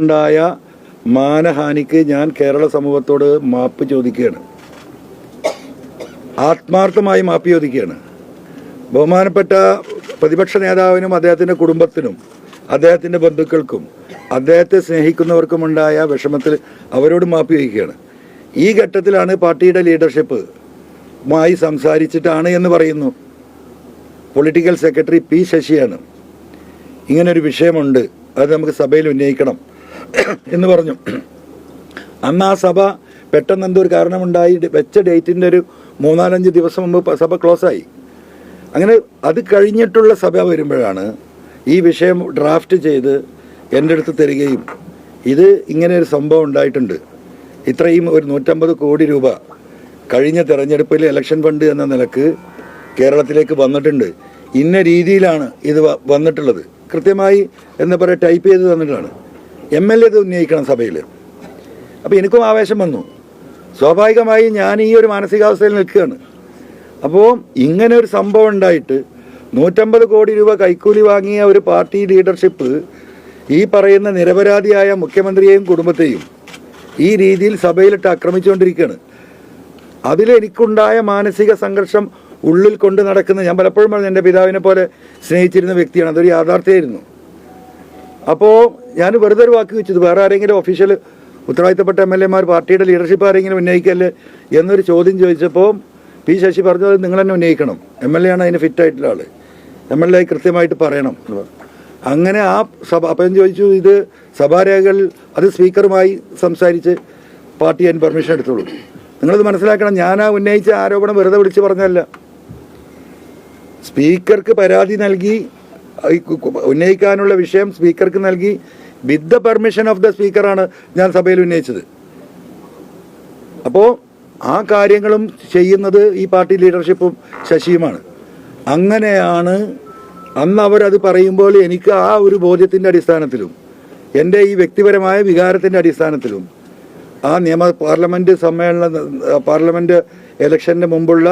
ഉണ്ടായ മാനഹാനിക്ക് ഞാൻ കേരള സമൂഹത്തോട് മാപ്പ് ചോദിക്കുകയാണ്. ആത്മാർത്ഥമായി മാപ്പ് ചോദിക്കുകയാണ്. ബഹുമാനപ്പെട്ട പ്രതിപക്ഷ നേതാവിനും അദ്ദേഹത്തിൻ്റെ കുടുംബത്തിനും അദ്ദേഹത്തിൻ്റെ ബന്ധുക്കൾക്കും അദ്ദേഹത്തെ സ്നേഹിക്കുന്നവർക്കുമുണ്ടായ വിഷമത്തിൽ അവരോട് മാപ്പ് ചോദിക്കുകയാണ്. ഈ ഘട്ടത്തിലാണ് പാർട്ടിയുടെ ലീഡർഷിപ്പുമായി സംസാരിച്ചിട്ടാണ് എന്ന് പറയുന്നു. പൊളിറ്റിക്കൽ സെക്രട്ടറി പി ശശിയാണ് ഇങ്ങനൊരു വിഷയമുണ്ട്, അത് നമുക്ക് സഭയിൽ ഉന്നയിക്കണം എന്ന് പറഞ്ഞു. അന്ന് ആ സഭ പെട്ടെന്ന് എന്തൊരു കാരണമുണ്ടായി വെച്ച ഡേറ്റിൻ്റെ ഒരു 3-4 ദിവസം മുമ്പ് സഭ ക്ലോസായി. അങ്ങനെ അത് കഴിഞ്ഞിട്ടുള്ള സഭ വരുമ്പോഴാണ് ഈ വിഷയം ഡ്രാഫ്റ്റ് ചെയ്ത് എൻ്റെ അടുത്ത് തരികയും ഇത് ഇങ്ങനെ ഒരു സംഭവം ഉണ്ടായിട്ടുണ്ട്, ഇത്രയും ഒരു 150 കോടി രൂപ കഴിഞ്ഞ തെരഞ്ഞെടുപ്പിൽ ഇലക്ഷൻ ഫണ്ട് എന്ന നിലക്ക് കേരളത്തിലേക്ക് വന്നിട്ടുണ്ട്, ഇന്ന രീതിയിലാണ് ഇത് വന്നിട്ടുള്ളത്, കൃത്യമായി എന്താ പറയുക ടൈപ്പ് ചെയ്ത് തന്നിട്ടാണ്. MLA ഇത് ഉന്നയിക്കണം സഭയിൽ. അപ്പോൾ എനിക്കും ആവേശം വന്നു. സ്വാഭാവികമായി ഞാൻ ഈ ഒരു മാനസികാവസ്ഥയിൽ നിൽക്കുകയാണ്. അപ്പോൾ ഇങ്ങനെ ഒരു സംഭവം ഉണ്ടായിട്ട് 150 കോടി രൂപ കൈക്കൂലി വാങ്ങിയ ഒരു പാർട്ടി ലീഡർഷിപ്പ് ഈ പറയുന്ന നിരപരാധിയായ മുഖ്യമന്ത്രിയെയും കുടുംബത്തെയും ഈ രീതിയിൽ സഭയിലിട്ട് ആക്രമിച്ചുകൊണ്ടിരിക്കുകയാണ്. അതിലെനിക്കുണ്ടായ മാനസിക സംഘർഷം ഉള്ളിൽ കൊണ്ട് നടക്കുന്ന, ഞാൻ പലപ്പോഴും പറഞ്ഞു എൻ്റെ പിതാവിനെ പോലെ സ്നേഹിച്ചിരുന്ന വ്യക്തിയാണ്, അതൊരു യാഥാർത്ഥ്യമായിരുന്നു. അപ്പോൾ ഞാൻ വെറുതെ ഒരു വാക്ക് വെച്ചത്, വേറെ ആരെങ്കിലും ഒഫീഷ്യൽ ഉത്തരവാദിത്തപ്പെട്ട MLA മാർ പാർട്ടിയുടെ ലീഡർഷിപ്പ് ആരെങ്കിലും ഉന്നയിക്കല്ലേ എന്നൊരു ചോദ്യം ചോദിച്ചപ്പോൾ പി ശശി പറഞ്ഞു, അത് നിങ്ങൾ തന്നെ ഉന്നയിക്കണം, MLA ആണ് അതിന് ഫിറ്റായിട്ടുള്ള ആൾ, MLA കൃത്യമായിട്ട് പറയണം. അങ്ങനെ ആ സഭ അപ്പം ചോദിച്ചു, ഇത് സഭാരേഖകൾ അത് സ്പീക്കറുമായി സംസാരിച്ച് പാർട്ടി അതിന് പെർമിഷൻ എടുത്തോളൂ. നിങ്ങളത് മനസ്സിലാക്കണം, ഞാൻ ആ ഉന്നയിച്ച ആരോപണം വെറുതെ വിളിച്ച് പറഞ്ഞല്ല. സ്പീക്കർക്ക് പരാതി നൽകി ഉന്നയിക്കാനുള്ള വിഷയം സ്പീക്കർക്ക് നൽകി with the permission of the സ്പീക്കറാണ് ഞാൻ സഭയിൽ ഉന്നയിച്ചത്. അപ്പോൾ ആ കാര്യങ്ങളും ചെയ്യുന്നത് ഈ പാർട്ടി ലീഡർഷിപ്പും ശശിയുമാണ്. അങ്ങനെയാണ് അന്ന് അവരത് പറയുമ്പോൾ എനിക്ക് ആ ഒരു ബോധ്യത്തിൻ്റെ അടിസ്ഥാനത്തിലും എൻ്റെ ഈ വ്യക്തിപരമായ വികാരത്തിൻ്റെ അടിസ്ഥാനത്തിലും ആ പാർലമെൻറ്റ് ഇലക്ഷൻ്റെ മുമ്പുള്ള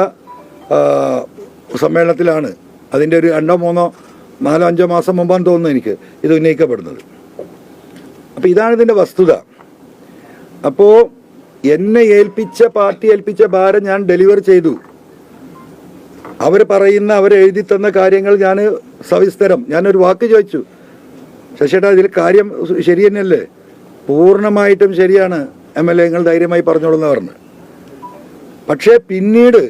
സമ്മേളനത്തിലാണ്, അതിൻ്റെ ഒരു 2-3-4-5 മാസം മുമ്പാന്ന് തോന്നുന്നു എനിക്ക് ഇത് ഉന്നയിക്കപ്പെടുന്നത്. അപ്പോൾ ഇതാണ് ഇതിൻ്റെ വസ്തുത. അപ്പോൾ എന്നെ പാർട്ടി ഏൽപ്പിച്ച ഭാരം ഞാൻ ഡെലിവർ ചെയ്തു. അവർ എഴുതി തന്ന കാര്യങ്ങൾ ഞാൻ സവിസ്തരം, ഞാനൊരു വാക്ക് ചോദിച്ചു, ശശിയേട്ടാ ഇതിൽ കാര്യം ശരി തന്നെയല്ലേ? പൂർണ്ണമായിട്ടും ശരിയാണ് MLA, നിങ്ങൾ ധൈര്യമായി പറഞ്ഞോളൂന്ന് പറഞ്ഞു. പക്ഷേ പിന്നീട്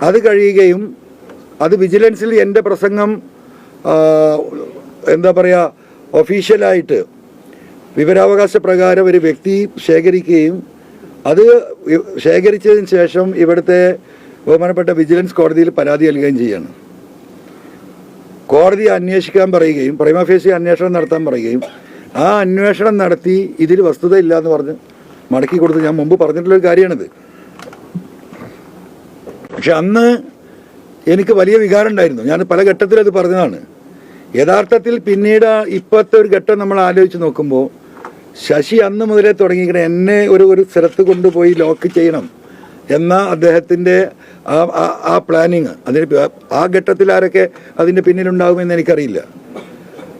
അത് കഴിയുകയും അത് വിജിലൻസിൽ എൻ്റെ പ്രസംഗം എന്താ പറയുക ഒഫീഷ്യലായിട്ട് വിവരാവകാശ പ്രകാരം ഒരു വ്യക്തി ശേഖരിക്കുകയും അത് ശേഖരിച്ചതിന് ശേഷം ഇവിടുത്തെ ബഹുമാനപ്പെട്ട വിജിലൻസ് കോടതിയിൽ പരാതി നൽകുകയും ചെയ്യാണ്. കോടതി അന്വേഷിക്കാൻ പറയുകയും പ്രൈമ ഫേസി അന്വേഷണം നടത്താൻ പറയുകയും ആ അന്വേഷണം നടത്തി ഇതിൽ വസ്തുത ഇല്ല എന്ന് പറഞ്ഞ് മടക്കി കൊടുത്ത് ഞാൻ മുമ്പ് പറഞ്ഞിട്ടുള്ളൊരു കാര്യമാണിത്. പക്ഷെ അന്ന് എനിക്ക് വലിയ വികാരം ഉണ്ടായിരുന്നു, ഞാൻ പല ഘട്ടത്തിൽ അത് പറഞ്ഞതാണ്. യഥാർത്ഥത്തിൽ പിന്നീട് ഇപ്പോഴത്തെ ഒരു ഘട്ടം നമ്മൾ ആലോചിച്ച് നോക്കുമ്പോൾ ശശി അന്ന് മുതലേ തുടങ്ങിയിരിക്കണം എന്നെ ഒരു സ്ഥലത്ത് കൊണ്ടുപോയി ലോക്ക് ചെയ്യണം എന്ന അദ്ദേഹത്തിൻ്റെ ആ പ്ലാനിങ്, അതിന് ആ ഘട്ടത്തിൽ ആരൊക്കെ അതിൻ്റെ പിന്നിലുണ്ടാകുമെന്ന് എനിക്കറിയില്ല.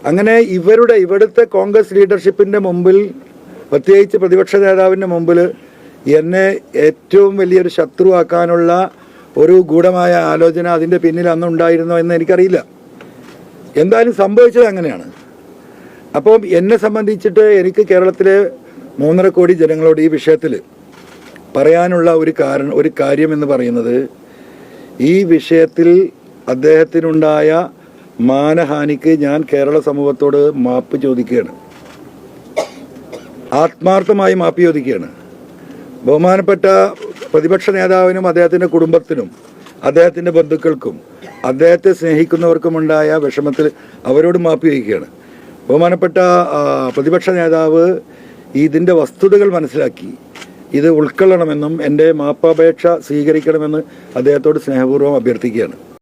അങ്ങനെ ഇവിടുത്തെ കോൺഗ്രസ് ലീഡർഷിപ്പിൻ്റെ മുമ്പിൽ, പ്രത്യേകിച്ച് പ്രതിപക്ഷ നേതാവിൻ്റെ മുമ്പിൽ എന്നെ ഏറ്റവും വലിയൊരു ശത്രുവാക്കാനുള്ള ഒരു ഗൂഢമായ ആലോചന അതിൻ്റെ പിന്നിൽ അന്നുണ്ടായിരുന്നോ എന്ന് എനിക്കറിയില്ല. എന്തായാലും സംഭവിച്ചത് അങ്ങനെയാണ്. അപ്പം എന്നെ സംബന്ധിച്ചിട്ട് എനിക്ക് കേരളത്തിലെ 3.5 കോടി ജനങ്ങളോട് ഈ വിഷയത്തിൽ പറയാനുള്ള ഒരു കാര്യം എന്ന് പറയുന്നത്, ഈ വിഷയത്തിൽ അദ്ദേഹത്തിനുണ്ടായ മാനഹാനിക്ക് ഞാൻ കേരള സമൂഹത്തോട് മാപ്പ് ചോദിക്കുകയാണ്. ആത്മാർത്ഥമായി മാപ്പ് ചോദിക്കുകയാണ്. ബഹുമാനപ്പെട്ട പ്രതിപക്ഷ നേതാവിനും അദ്ദേഹത്തിൻ്റെ കുടുംബത്തിനും അദ്ദേഹത്തിൻ്റെ ബന്ധുക്കൾക്കും അദ്ദേഹത്തെ സ്നേഹിക്കുന്നവർക്കുമുണ്ടായ വിഷമത്തിൽ അവരോട് മാപ്പ് ചോദിക്കുകയാണ്. ബഹുമാനപ്പെട്ട പ്രതിപക്ഷ നേതാവ് ഇതിൻ്റെ വസ്തുതകൾ മനസ്സിലാക്കി ഇത് ഉൾക്കൊള്ളണമെന്നും എൻ്റെ മാപ്പപേക്ഷ സ്വീകരിക്കണമെന്ന് അദ്ദേഹത്തോട് സ്നേഹപൂർവ്വം അഭ്യർത്ഥിക്കുകയാണ്.